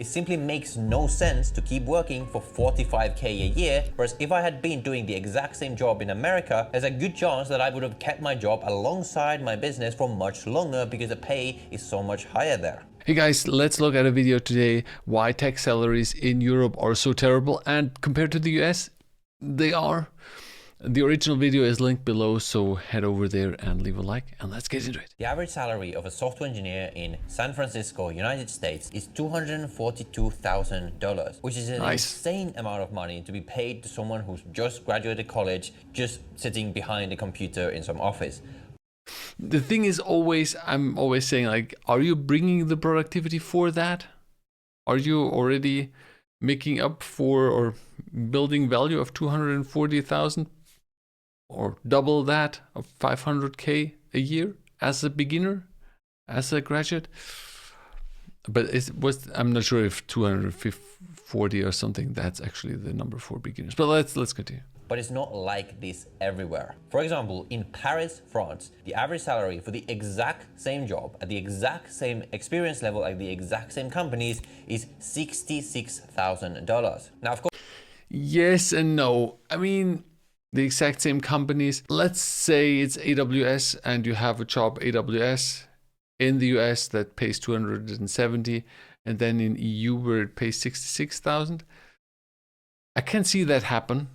It simply makes no sense to keep working for 45k a year, whereas if I had been doing the exact same job in America, there's a good chance that I would have kept my job alongside my business for much longer because the pay is so much higher there. Hey guys, let's look at a video today why tech salaries in Europe are so terrible, and compared to the US, they are. The original video is linked below, so head over there and leave a like, and let's get into it. The average salary of a software engineer in San Francisco, United States is $242,000, which is an insane amount of money to be paid to someone who's just graduated college, just sitting behind a computer in some office. The thing is I'm always saying, like, are you bringing the productivity for that? Are you already making up for or building value of 240,000 or double that of 500k a year as a beginner, as a graduate? But I'm not sure if 240 or something, that's actually the number for beginners. But let's continue. But it's not like this everywhere. For example, in Paris, France, the average salary for the exact same job at the exact same experience level at the exact same companies is $66,000. Now, of course, yes and no. I mean, the exact same companies. Let's say it's AWS and you have a job AWS in the US that pays 270, and then in EU where it pays 66,000. I can see that happen.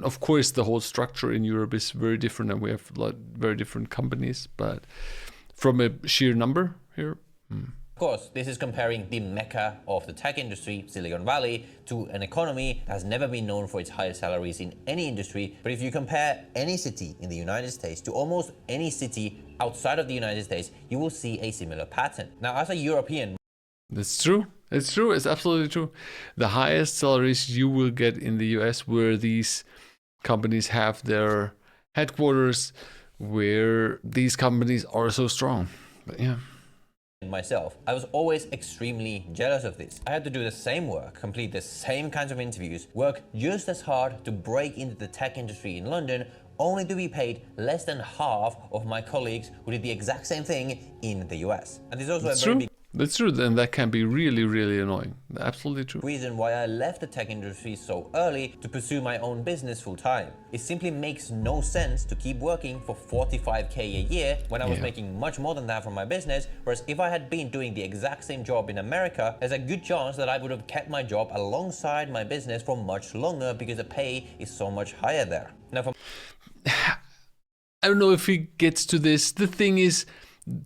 Of course, the whole structure in Europe is very different, and we have very different companies, but from a sheer number here. Of course, this is comparing the mecca of the tech industry, Silicon Valley, to an economy that has never been known for its highest salaries in any industry. But if you compare any city in the United States to almost any city outside of the United States, you will see a similar pattern. Now, as a European, that's true. It's true. It's absolutely true. The highest salaries you will get in the US, where these companies have their headquarters, where these companies are so strong. But yeah. Myself, I was always extremely jealous of this. I had to do the same work, complete the same kinds of interviews, work just as hard to break into the tech industry in London, only to be paid less than half of my colleagues who did the exact same thing in the US. And there's also a very big That's true, then that can be really, really annoying. Absolutely true. Reason why I left the tech industry so early to pursue my own business full time. It simply makes no sense to keep working for 45k a year when I was making much more than that from my business, whereas if I had been doing the exact same job in America, there's a good chance that I would have kept my job alongside my business for much longer because the pay is so much higher there. Now, I don't know if he gets to this. The thing is,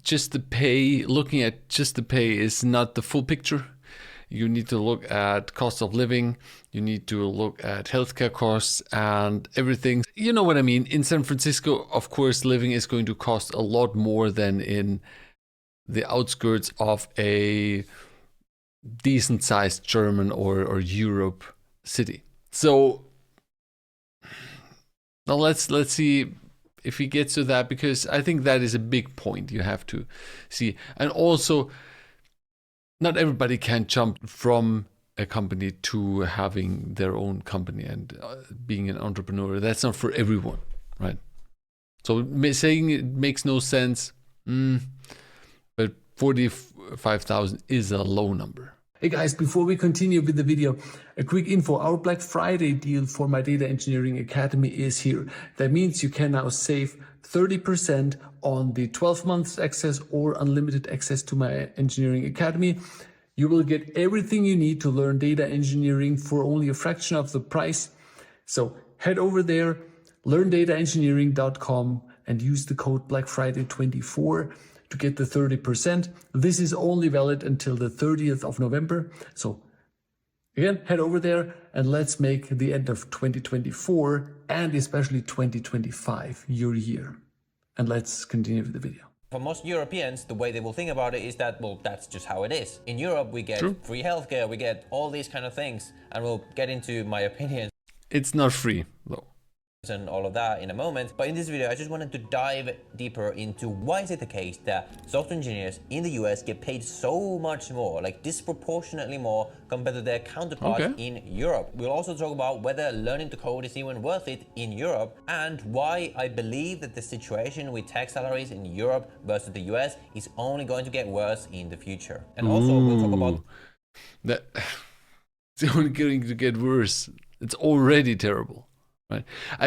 just the pay, looking at just the pay is not the full picture. You need to look at cost of living. You need to look at healthcare costs and everything. You know what I mean? In San Francisco, of course, living is going to cost a lot more than in the outskirts of a decent sized German or Europe city. So now let's see if he gets to that, because I think that is a big point you have to see. And also, not everybody can jump from a company to having their own company and being an entrepreneur. That's not for everyone, right? So saying it makes no sense, but 45,000 is a low number. Hey guys, before we continue with the video, a quick info. Our Black Friday deal for my Data Engineering Academy is here. That means you can now save 30% on the 12 months access or unlimited access to my Engineering Academy. You will get everything you need to learn data engineering for only a fraction of the price. So head over there, learndataengineering.com, and use the code BlackFriday24 to get the 30%. This is only valid until the 30th of November. So again, head over there and let's make the end of 2024 and especially 2025 your year. And let's continue with the video. For most Europeans, the way they will think about it is that, well, that's just how it is. In Europe, we get free healthcare, we get all these kind of things, and we'll get into my opinions. It's not free, though. And all of that in a moment, but in this video I just wanted to dive deeper into why is it the case that software engineers in the US get paid so much more, like disproportionately more compared to their counterparts in Europe. We'll also talk about whether learning to code is even worth it in Europe, and why I believe that the situation with tech salaries in Europe versus the US is only going to get worse in the future. And also we'll talk about That it's only going to get worse. It's already terrible, right?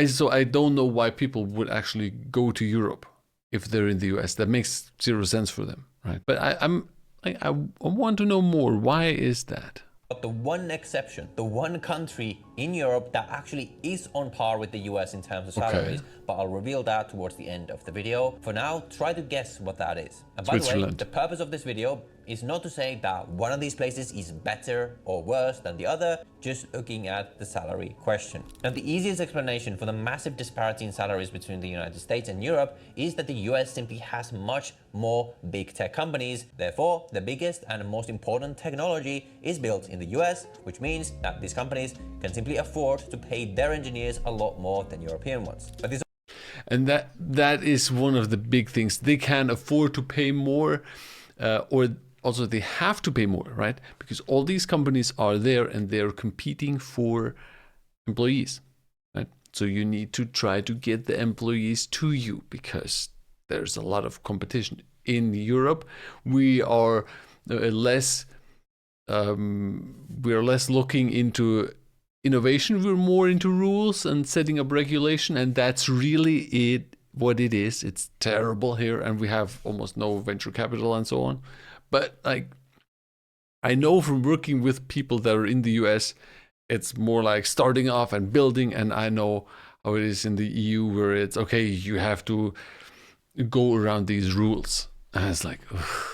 So I don't know why people would actually go to Europe if they're in the US. That makes zero sense for them, right? But I want to know more. Why is that? But the one exception, the one country in Europe that actually is on par with the US in terms of salaries, but I'll reveal that towards the end of the video. For now, try to guess what that is. And by the way, the purpose of this video is not to say that one of these places is better or worse than the other, just looking at the salary question. Now, the easiest explanation for the massive disparity in salaries between the United States and Europe is that the US simply has much more big tech companies. Therefore, the biggest and most important technology is built in the US, which means that these companies can simply afford to pay their engineers a lot more than European ones. But this And that is one of the big things. They can afford to pay more, or also they have to pay more, right? Because all these companies are there and they're competing for employees, right? So you need to try to get the employees to you because there's a lot of competition. In Europe, we are less looking into innovation. We're more into rules and setting up regulation, and that's really what it is. It's terrible here, and we have almost no venture capital and so on. But like, I know from working with people that are in the US, it's more like starting off and building, and I know how it is in the EU where it's okay, you have to go around these rules. And it's like, ugh.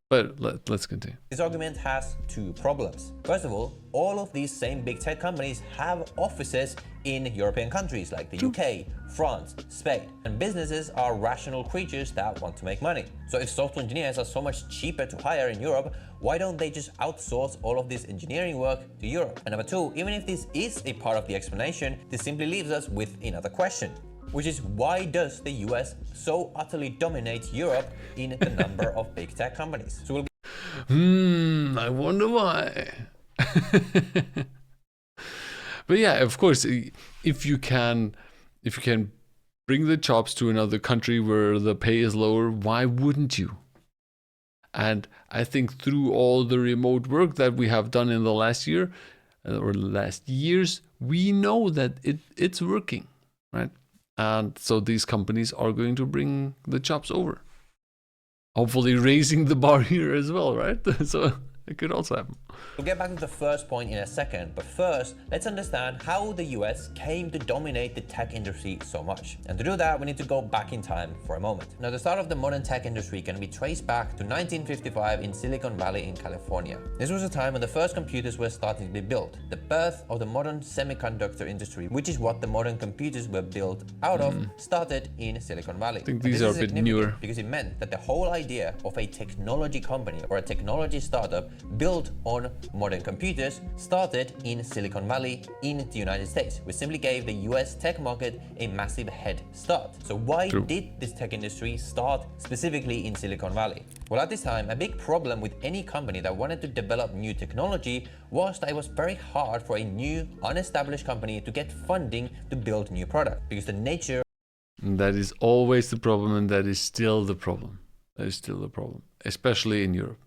But let's continue. This argument has two problems. First of all of these same big tech companies have offices in European countries like the UK, France, Spain, and businesses are rational creatures that want to make money. So if software engineers are so much cheaper to hire in Europe, why don't they just outsource all of this engineering work to Europe? And number two, even if this is a part of the explanation, this simply leaves us with another question, which is why does the US so utterly dominate Europe in the number of big tech companies? So I wonder why. But yeah, of course, if you can bring the jobs to another country where the pay is lower, why wouldn't you? And I think through all the remote work that we have done in the last year or last years, we know that it's working, right? And so these companies are going to bring the jobs over. Hopefully raising the bar here as well, right? So it could also happen. We'll get back to the first point in a second, but first, let's understand how the US came to dominate the tech industry so much. And to do that, we need to go back in time for a moment. Now, the start of the modern tech industry can be traced back to 1955 in Silicon Valley in California. This was a time when the first computers were starting to be built, the birth of the modern semiconductor industry, which is what the modern computers were built out of, started in Silicon Valley. I think these are a bit newer. Because it meant that the whole idea of a technology company or a technology startup built on modern computers started in Silicon Valley in the United States, which simply gave the US tech market a massive head start. So why did this tech industry start specifically in Silicon Valley? Well, at this time, a big problem with any company that wanted to develop new technology was that it was very hard for a new, unestablished company to get funding to build new products, because the nature that is always the problem, and that is still the problem. That is still the problem, especially in Europe.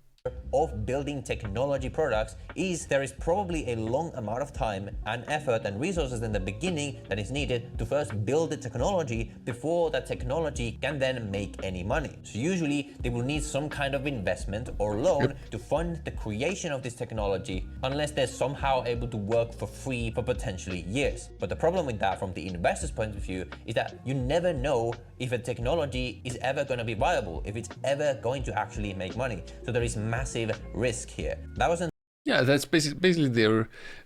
Of building technology products is there is probably a long amount of time and effort and resources in the beginning that is needed to first build the technology before that technology can then make any money. So usually they will need some kind of investment or loan to fund the creation of this technology, unless they're somehow able to work for free for potentially years. But the problem with that from the investor's point of view is that you never know if a technology is ever going to be viable, if it's ever going to actually make money. So there is massive risk here. That was that's basically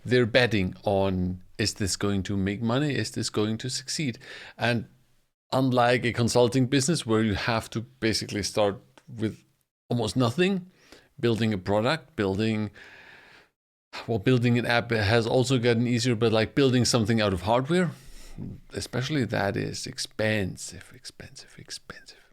they're betting on, is this going to make money? Is this going to succeed? And unlike a consulting business where you have to basically start with almost nothing, building a product, building an app has also gotten easier, but like building something out of hardware, especially, that is expensive.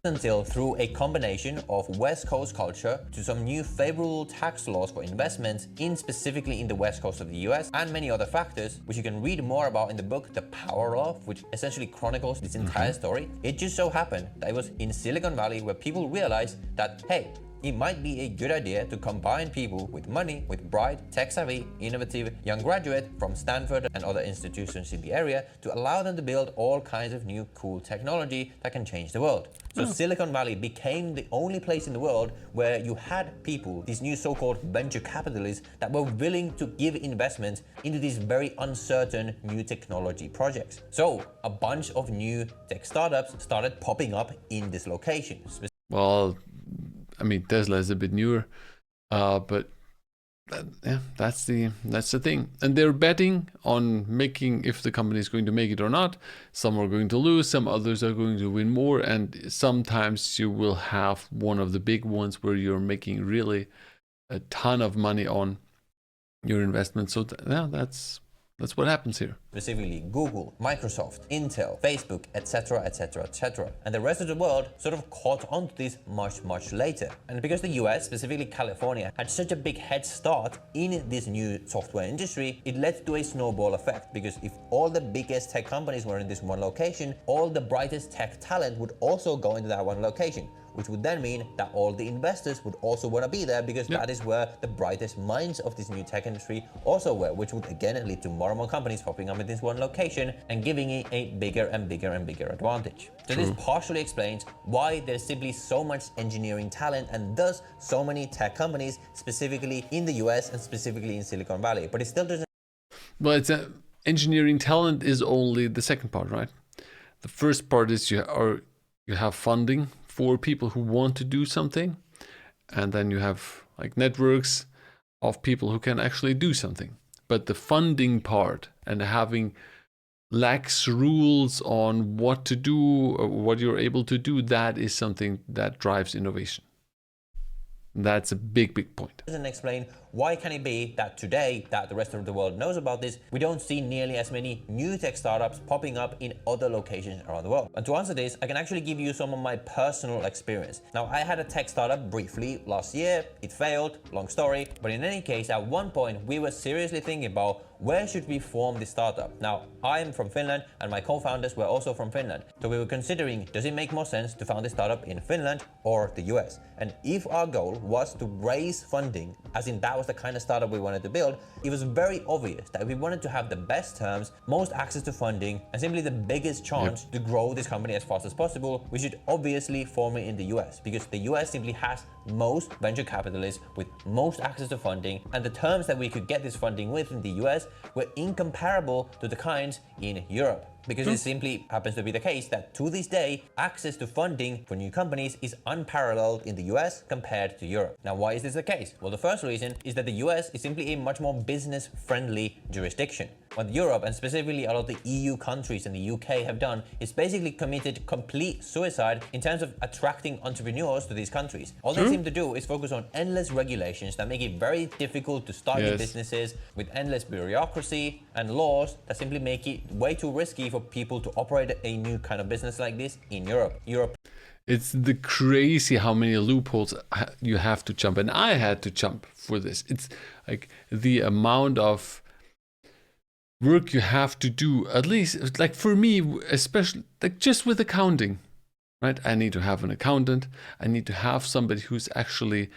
Until through a combination of West Coast culture to some new favorable tax laws for investments specifically in the West Coast of the US and many other factors, which you can read more about in the book The Power of, which essentially chronicles this entire story. It just so happened that it was in Silicon Valley where people realized that, hey, it might be a good idea to combine people with money with bright, tech-savvy, innovative young graduates from Stanford and other institutions in the area to allow them to build all kinds of new cool technology that can change the world. So Silicon Valley became the only place in the world where you had people, these new so-called venture capitalists, that were willing to give investments into these very uncertain new technology projects. So a bunch of new tech startups started popping up in this location. Well, I mean, Tesla is a bit newer, but yeah, that's the thing. And they're betting on making, if the company is going to make it or not. Some are going to lose, some others are going to win more, and sometimes you will have one of the big ones where you're making really a ton of money on your investment. So yeah, that's what happens here. Specifically Google, Microsoft, Intel, Facebook, etc, etc, etc. And the rest of the world sort of caught on to this much later. And because the US, specifically California, had such a big head start in this new software industry, it led to a snowball effect. Because if all the biggest tech companies were in this one location, all the brightest tech talent would also go into that one location, which would then mean that all the investors would also want to be there, because that is where the brightest minds of this new tech industry also were, which would again lead to more and more companies popping up in this one location and giving it a bigger and bigger and bigger advantage. So this partially explains why there's simply so much engineering talent and thus so many tech companies, specifically in the US and specifically in Silicon Valley. But it still doesn't... Well, it's engineering talent is only the second part, right? The first part is you have funding for people who want to do something, and then you have like networks of people who can actually do something. But the funding part and having lax rules on what to do or what you're able to do, that is something that drives innovation. That's a big point. Doesn't explain why can it be that today that the rest of the world knows about this, we don't see nearly as many new tech startups popping up in other locations around the world. And to answer this, I can actually give you some of my personal experience. Now, I had a tech startup briefly last year. It failed, long story. But in any case, at one point, we were seriously thinking about where should we form this startup. Now, I'm from Finland and my co-founders were also from Finland. So we were considering, does it make more sense to found this startup in Finland or the US? And if our goal was to raise funding, as in that was the kind of startup we wanted to build, it was very obvious that we wanted to have the best terms, most access to funding, and simply the biggest chance to grow this company as fast as possible, we should obviously form it in the US, because the US simply has most venture capitalists with most access to funding, and the terms that we could get this funding with in the US were incomparable to the kinds in Europe. Because it simply happens to be the case that to this day, access to funding for new companies is unparalleled in the US compared to Europe. Now, why is this the case? Well, the first reason is that the US is simply a much more business-friendly jurisdiction. What Europe, and specifically a lot of the EU countries and the UK have done, is basically committed complete suicide in terms of attracting entrepreneurs to these countries. All they seem to do is focus on endless regulations that make it very difficult to start your businesses, with endless bureaucracy and laws that simply make it way too risky for people to operate a new kind of business like this in Europe. It's the crazy how many loopholes you have to jump, and I had to jump for this. It's like the amount of work you have to do, at least like for me, especially like just with accounting, right? I need to have an accountant. I need to have somebody who's actually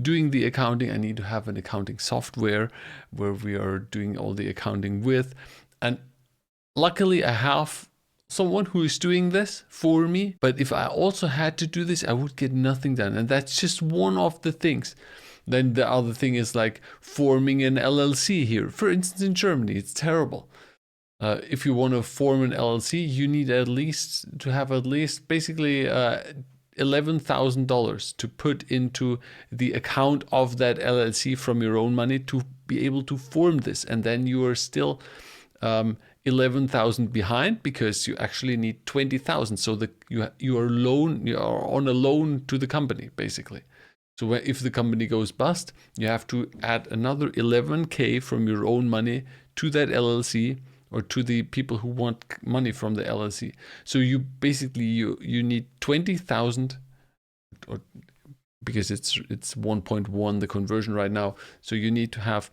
doing the accounting. I need to have an accounting software where we are doing all the accounting with. And luckily I have someone who is doing this for me. But if I also had to do this, I would get nothing done. And that's just one of the things. Then the other thing is like forming an LLC here. For instance, in Germany, it's terrible. If you want to form an LLC, you need to have at least basically $11,000 to put into the account of that LLC from your own money to be able to form this. And then you are still 11,000 behind because you actually need 20,000. So you are on a loan to the company basically. So if the company goes bust, you have to add another 11K from your own money to that LLC or to the people who want money from the LLC. So you basically you need 20,000, or because it's 1.1 the conversion right now. So you need to have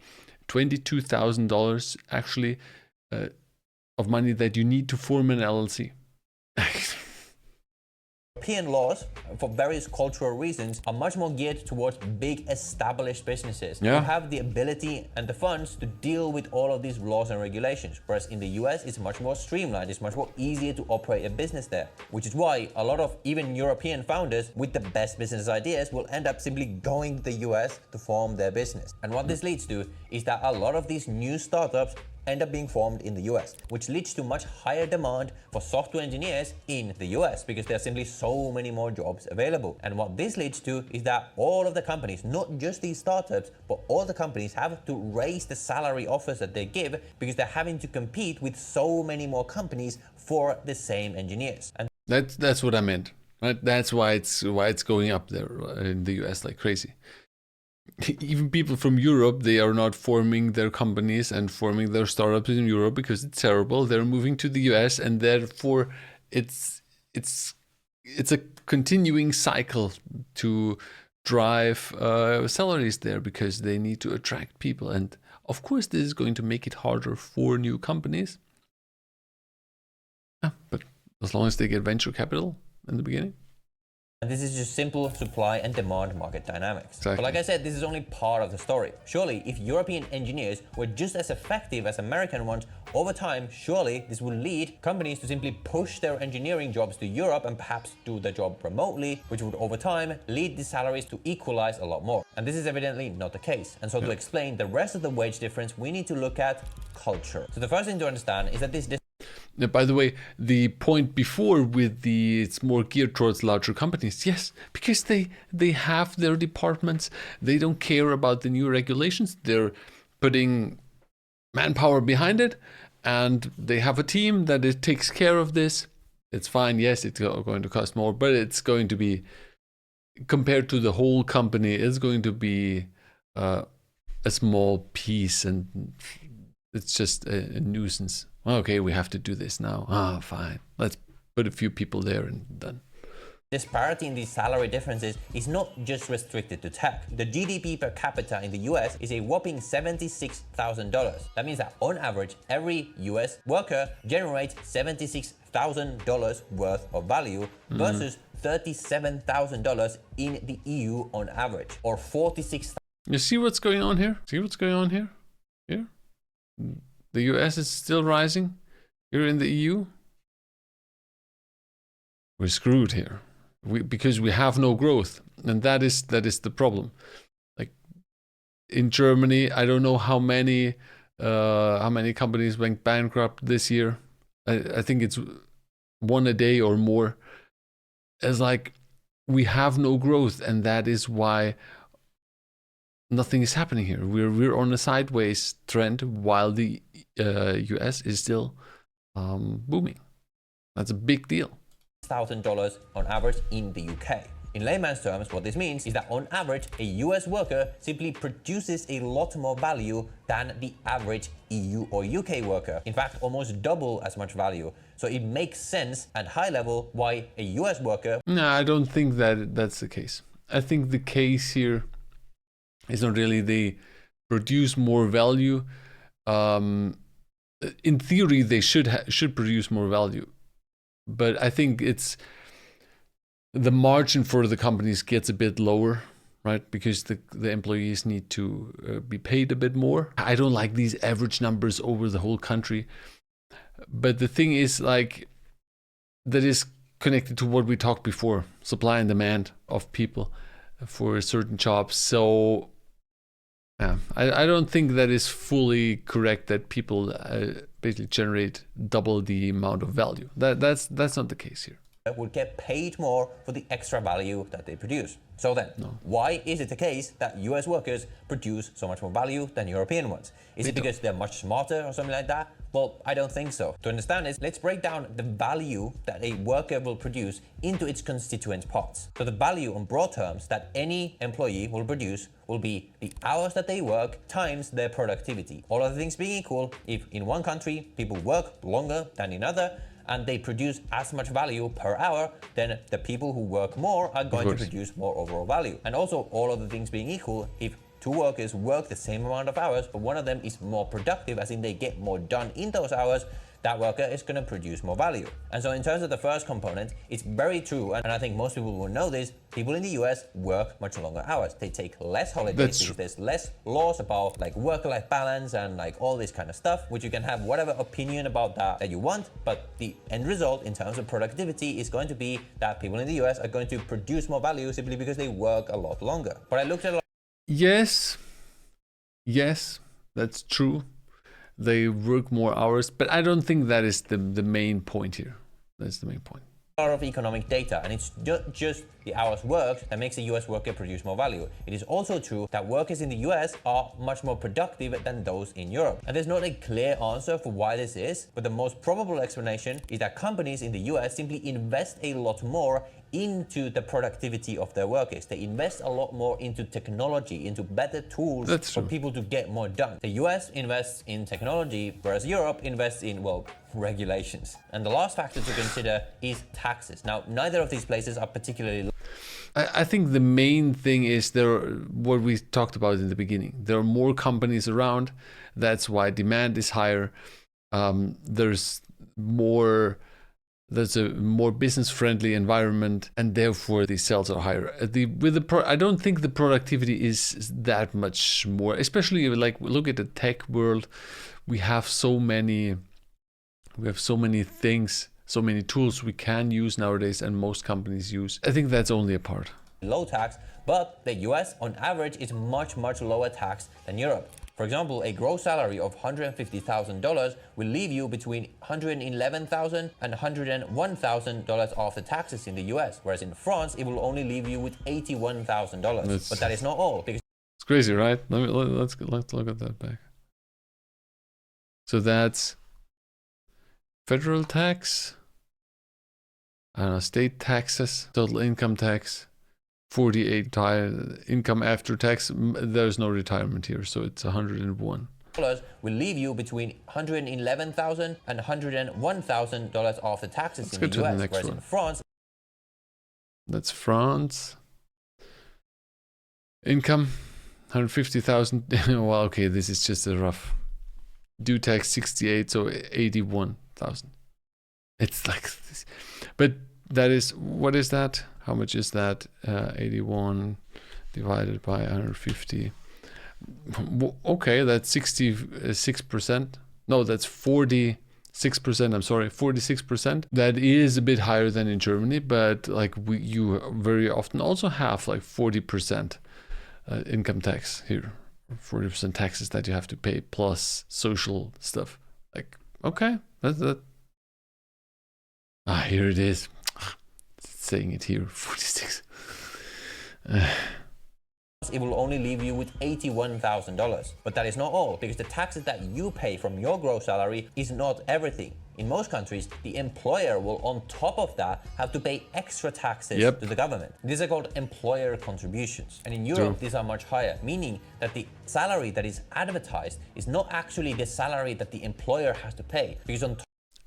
$22,000 actually of money that you need to form an LLC. European laws, for various cultural reasons, are much more geared towards big established businesses who have the ability and the funds to deal with all of these laws and regulations. Whereas in the US, it's much more streamlined, it's much more easier to operate a business there, which is why a lot of even European founders with the best business ideas will end up simply going to the US to form their business. And what this leads to is that a lot of these new startups end up being formed in the US, which leads to much higher demand for software engineers in the US because there are simply so many more jobs available. And what this leads to is that all of the companies, not just these startups, but all the companies have to raise the salary offers that they give because they're having to compete with so many more companies for the same engineers. And that's what I meant. Right? That's why it's going up there in the US like crazy. Even people from Europe, they are not forming their companies and forming their startups in Europe because it's terrible. They're moving to the US, and therefore it's a continuing cycle to drive salaries there because they need to attract people. And of course, this is going to make it harder for new companies. But as long as they get venture capital in the beginning. And this is just simple supply and demand market dynamics. Exactly. But like I said, this is only part of the story. Surely, if European engineers were just as effective as American ones, over time, surely this will lead companies to simply push their engineering jobs to Europe and perhaps do the job remotely, which would over time lead the salaries to equalize a lot more. And this is evidently not the case. And so to explain the rest of the wage difference, we need to look at culture. So the first thing to understand is that this by the way, the point before with it's more geared towards larger companies. Yes, because they have their departments. They don't care about the new regulations. They're putting manpower behind it, and they have a team that it takes care of this. It's fine. Yes, it's going to cost more, but it's going to be, compared to the whole company, it's going to be a small piece, and it's just a nuisance. Okay, we have to do this now. Fine. Let's put a few people there and done. Disparity in these salary differences is not just restricted to tech. The GDP per capita in the US is a whopping $76,000. That means that on average, every US worker generates $76,000 worth of value versus $37,000 in the EU on average, or $46,000. You see what's going on here? See what's going on here? Here? The US is still rising. Here in the EU, we're screwed here. Because we have no growth, and that is the problem. Like in Germany, I don't know how many companies went bankrupt this year. I think it's one a day or more. It's like we have no growth, and that is why nothing is happening here. We're on a sideways trend while the US is still booming. That's a big deal. $1,000 on average in the UK. In layman's terms, what this means is that on average, a US worker simply produces a lot more value than the average EU or UK worker. In fact, almost double as much value. So it makes sense at high level why a US worker... No, I don't think that's the case. I think the case here is not really they produce more value. In theory, they should produce more value. But I think it's the margin for the companies gets a bit lower, right? Because the employees need to be paid a bit more. I don't like these average numbers over the whole country. But the thing is, like, that is connected to what we talked before, supply and demand of people for certain jobs. So yeah, I don't think that is fully correct that people basically generate double the amount of value. That's not the case here. Would get paid more for the extra value that they produce. So then, why is it the case that US workers produce so much more value than European ones? Is it because they're much smarter or something like that? Well, I don't think so. To understand this, let's break down the value that a worker will produce into its constituent parts. So the value on broad terms that any employee will produce will be the hours that they work times their productivity. All other things being equal, if in one country people work longer than in another, and they produce as much value per hour, then the people who work more are going to produce more overall value. And also, all other things being equal, if two workers work the same amount of hours, but one of them is more productive, as in they get more done in those hours, that worker is going to produce more value. And so in terms of the first component, it's very true, and I think most people will know this, people in the US work much longer hours. They take less holidays because there's less laws about like work-life balance and like all this kind of stuff, which you can have whatever opinion about that you want, but the end result in terms of productivity is going to be that people in the US are going to produce more value simply because they work a lot longer. But I looked at a lot. Yes, that's true. They work more hours, but I don't think that is the main point here. That's the main point. A lot of economic data, and it's just the hours worked that makes the US worker produce more value. It is also true that workers in the US are much more productive than those in Europe. And there's not a clear answer for why this is, but the most probable explanation is that companies in the US simply invest a lot more into the productivity of their workers. They invest a lot more into technology, into better tools for people to get more done. The US invests in technology, whereas Europe invests in, well, regulations. And the last factor to consider is taxes. Now, neither of these places are particularly... I think the main thing is what we talked about in the beginning. There are more companies around. That's why demand is higher. There's a more business-friendly environment, and therefore the sales are higher. I don't think the productivity is that much more, especially like look at the tech world. We have so many things, so many tools we can use nowadays, and most companies use. I think that's only a part. Low tax, but the US on average is much lower tax than Europe. For example, a gross salary of $150,000 will leave you between $111,000 and $101,000 after taxes in the US, whereas in France, it will only leave you with $81,000. But that is not all. Because it's crazy, right? Let's look at that back. So that's federal tax, state taxes, total income tax, 48 income after tax. There's no retirement here, so it's 101. Will leave you between $111,000 and $101,000 after taxes in the US, whereas in France. That's France. Income 150,000. Well, okay, this is just a rough. Due tax 68, so 81,000. It's like this, but that is, what is that? How much is that? 81 divided by 150. Okay, that's 66%. No, that's 46%. I'm sorry, 46%. That is a bit higher than in Germany, but like you very often also have like 40% income tax here. 40% taxes that you have to pay plus social stuff. Like, okay, that. Here it is. Saying it here, 46. It will only leave you with $81,000. But that is not all, because the taxes that you pay from your gross salary is not everything. In most countries, the employer will on top of that have to pay extra taxes to the government. These are called employer contributions. And in Europe, these are much higher, meaning that the salary that is advertised is not actually the salary that the employer has to pay. Because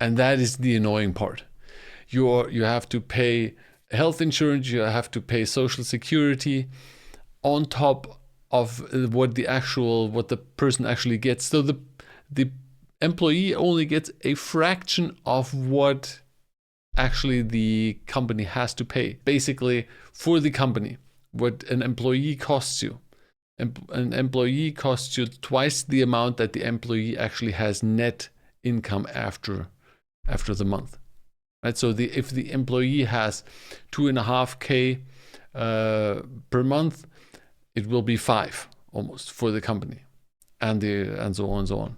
and that is the annoying part. You have to pay health insurance, you have to pay social security on top of what the person actually gets. So the employee only gets a fraction of what actually the company has to pay. Basically, for the company, what an employee costs you. An employee costs you twice the amount that the employee actually has net income after the month. Right, so if the employee has 2.5K per month, it will be 5 almost for the company, and so on and so on.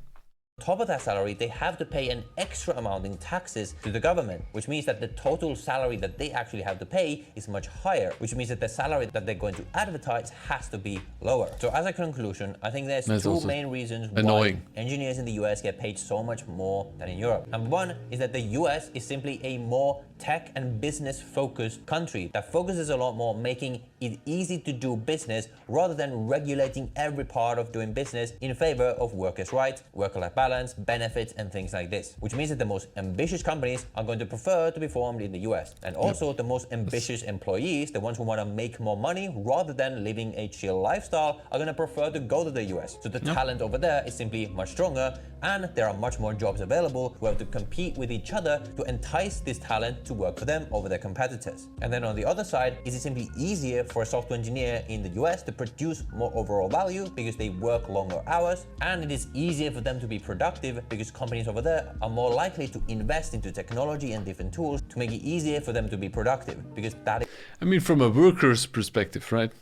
On top of that salary, they have to pay an extra amount in taxes to the government, which means that the total salary that they actually have to pay is much higher, which means that the salary that they're going to advertise has to be lower. So as a conclusion, I think there's two main reasons why engineers in the US get paid so much more than in Europe. Number one is that the US is simply a more tech and business focused country that focuses a lot more on making it easy to do business rather than regulating every part of doing business in favor of workers' rights, work-life balance, benefits, and things like this. Which means that the most ambitious companies are going to prefer to be formed in the US. And also the most ambitious employees, the ones who want to make more money rather than living a chill lifestyle, are going to prefer to go to the US. So the talent over there is simply much stronger and there are much more jobs available who have to compete with each other to entice this talent to work for them over their competitors. And then on the other side, is it simply easier for a software engineer in the US to produce more overall value because they work longer hours, and it is easier for them to be productive because companies over there are more likely to invest into technology and different tools to make it easier for them to be productive, because that is... I mean, from a worker's perspective, right?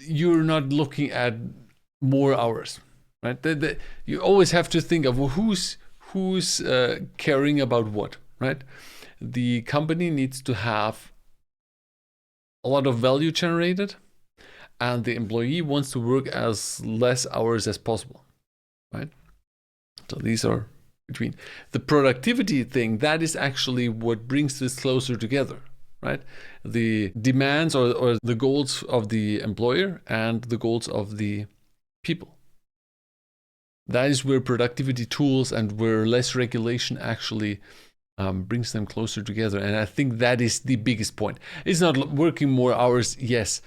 You're not looking at more hours, right? You always have to think of, well, who's caring about what, right? The company needs to have a lot of value generated, and the employee wants to work as less hours as possible, right? So these are between the productivity thing. That is actually what brings this closer together, right? The demands or the goals of the employer and the goals of the people. That is where productivity tools and where less regulation actually brings them closer together. And I think that is the biggest point. It's not working more hours, yes.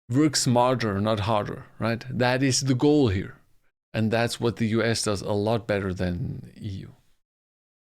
Work smarter, not harder, right? That is the goal here. And that's what the US does a lot better than EU.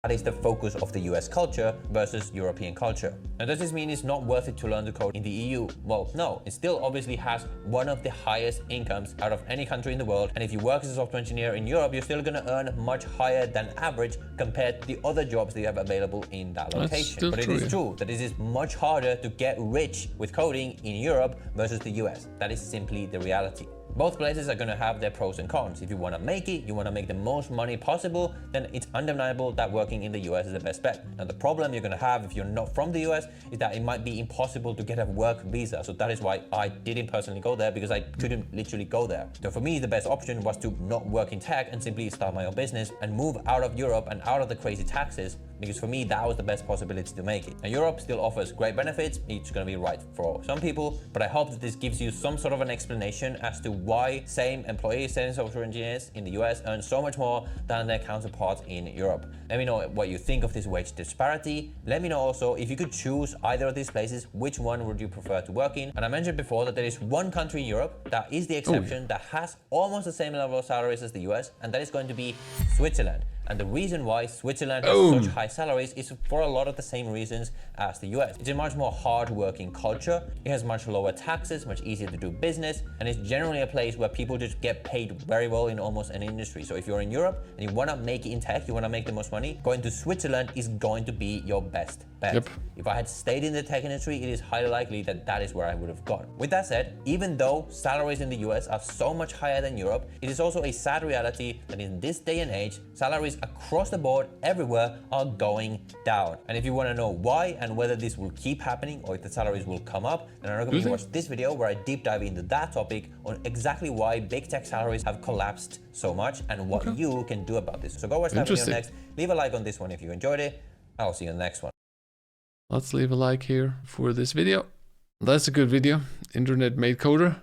That is the focus of the US culture versus European culture. And does this mean it's not worth it to learn to code in the EU? Well, no, it still obviously has one of the highest incomes out of any country in the world. And if you work as a software engineer in Europe, you're still going to earn much higher than average compared to the other jobs that you have available in that location. But it is true that it is much harder to get rich with coding in Europe versus the US. That is simply the reality. Both places are going to have their pros and cons. If you want to make it, you want to make the most money possible, then it's undeniable that working in the US is the best bet. Now, the problem you're going to have if you're not from the US is that it might be impossible to get a work visa. So that is why I didn't personally go there, because I couldn't literally go there. So for me, the best option was to not work in tech and simply start my own business and move out of Europe and out of the crazy taxes, because for me, that was the best possibility to make it. And Europe still offers great benefits. It's going to be right for some people, but I hope that this gives you some sort of an explanation as to why same employees, same software engineers in the US earn so much more than their counterparts in Europe. Let me know what you think of this wage disparity. Let me know also, if you could choose either of these places, which one would you prefer to work in? And I mentioned before that there is one country in Europe that is the exception, that has almost the same level of salaries as the US, and that is going to be Switzerland. And the reason why Switzerland has such high salaries is for a lot of the same reasons as the US. It's a much more hard-working culture, it has much lower taxes, much easier to do business, and it's generally a place where people just get paid very well in almost any industry. So if you're in Europe and you want to make it in tech, you want to make the most money, going to Switzerland is going to be your best bet. Yep. If I had stayed in the tech industry, it is highly likely that that is where I would have gone. With that said, even though salaries in the US are so much higher than Europe, it is also a sad reality that in this day and age, salaries across the board everywhere are going down. And if you want to know why and whether this will keep happening or if the salaries will come up, then I recommend you watch this video where I deep dive into that topic on exactly why big tech salaries have collapsed so much and what you can do about this. So go watch that video next. Leave a like on this one if you enjoyed it. I'll see you in the next one. Let's leave a like here for this video. That's a good video. Internet made coder.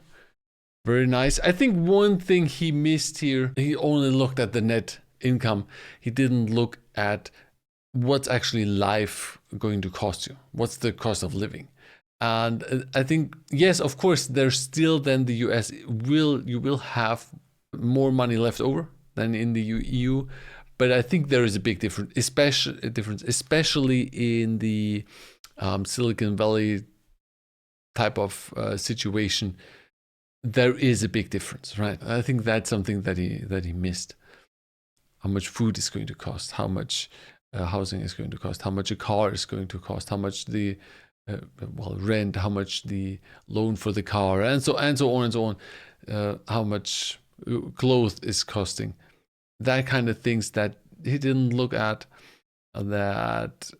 Very nice. I think one thing he missed here, he only looked at the net income. He didn't look at what's actually life going to cost you. What's the cost of living? And I think, yes, of course, there's still then the US you will have more money left over than in the EU. But I think there is a big difference, especially in the Silicon Valley type of situation. There is a big difference, right? I think that's something that he missed. How much food is going to cost, how much housing is going to cost, how much a car is going to cost, how much the rent, how much the loan for the car, and so on and so on. How much clothes is costing. That kind of things that he didn't look at that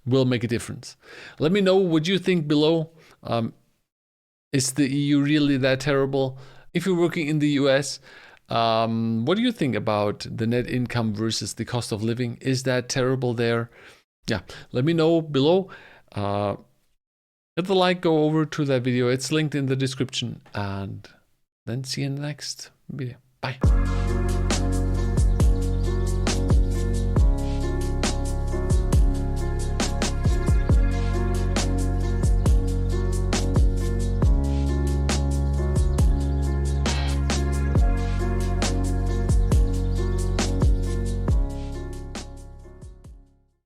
will make a difference. Let me know what you think below. Is the EU really that terrible? If you're working in the US, what do you think about the net income versus the cost of living? Is that terrible there? Yeah, let me know below. Hit the like, go over to that video. It's linked in the description, and then see you in the next video. Bye.